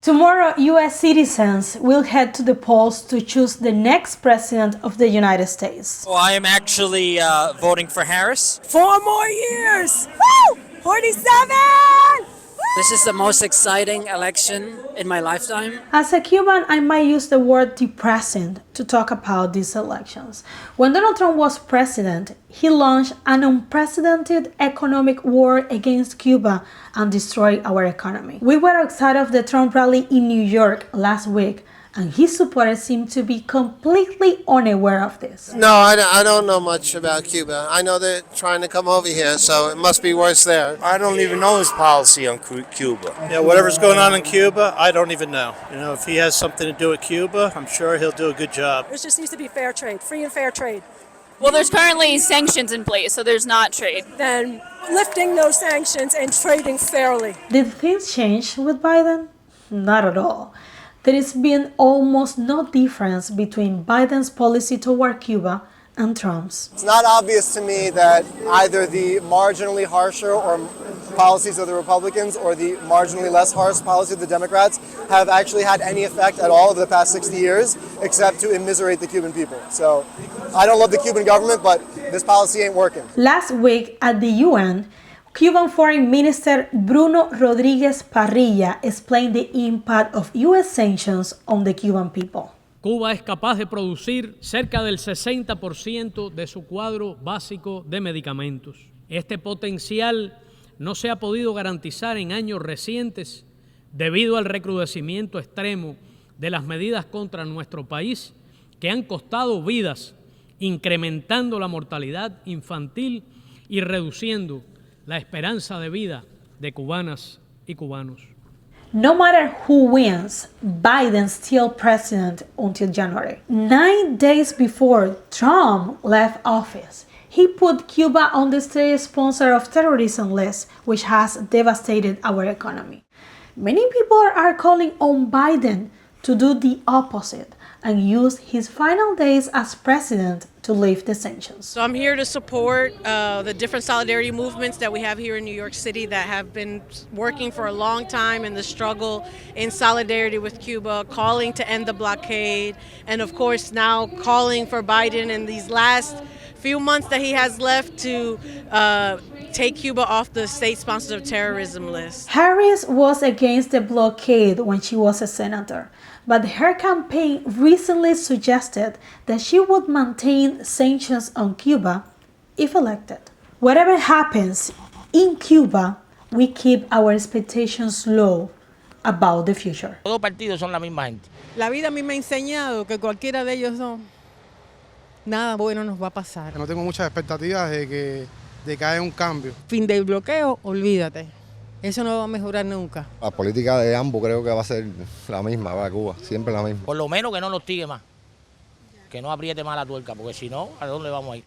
Tomorrow, U.S. citizens will head to the polls to choose the next president of the United States. Well, I am actually voting for Harris. 4 more years! Woo! 47! This is the most exciting election in my lifetime. As a Cuban, I might use the word depressing to talk about these elections. When Donald Trump was president, he launched an unprecedented economic war against Cuba and destroyed our economy. We were outside of the Trump rally in New York last week, and his supporters seem to be completely unaware of this. No, I don't know much about Cuba. I know they're trying to come over here, so it must be worse there. I don't even know his policy on Cuba. Yeah, whatever's going on in Cuba, I don't even know. You know, if he has something to do with Cuba, I'm sure he'll do a good job. There just needs to be fair trade, free and fair trade. Well, there's currently sanctions in place, so there's not trade. Then lifting those sanctions and trading fairly. Did things change with Biden? Not at all. There has been almost no difference between Biden's policy toward Cuba and Trump's. It's not obvious to me that either the marginally harsher or policies of the Republicans or the marginally less harsh policy of the Democrats have actually had any effect at all over the past 60 years, except to immiserate the Cuban people. So I don't love the Cuban government, but this policy ain't working. Last week at the UN, Cuban Foreign Minister Bruno Rodríguez Parrilla explained the impact of U.S. sanctions on the Cuban people. Cuba es capaz de producir cerca del 60% de su cuadro básico de medicamentos. Este potencial no se ha podido garantizar en años recientes debido al recrudecimiento extremo de las medidas contra nuestro país que han costado vidas, incrementando la mortalidad infantil y reduciendo la esperanza de vida de cubanas y cubanos. No matter who wins, Biden's still president until January. 9 days before Trump left office, he put Cuba on the state sponsor of terrorism list, which has devastated our economy. Many people are calling on Biden to do the opposite and use his final days as president to lift the sanctions. So I'm here to support the different solidarity movements that we have here in New York City that have been working for a long time in the struggle in solidarity with Cuba, calling to end the blockade, and of course now calling for Biden in these last few months that he has left to take Cuba off the state sponsors of terrorism list. Harris was against the blockade when she was a senator, but her campaign recently suggested that she would maintain sanctions on Cuba if elected. Whatever happens in Cuba, we keep our expectations low about the future. Todos partidos son la misma gente. La vida a mí me ha enseñado que cualquiera de ellos son, nada bueno nos va a pasar. No tengo muchas expectativas de que haya un cambio. Fin del bloqueo, olvídate. Eso no va a mejorar nunca. La política de ambos creo que va a ser la misma para Cuba, siempre la misma. Por lo menos que no nos tigue más, que no apriete más la tuerca, porque si no, ¿a dónde vamos a ir?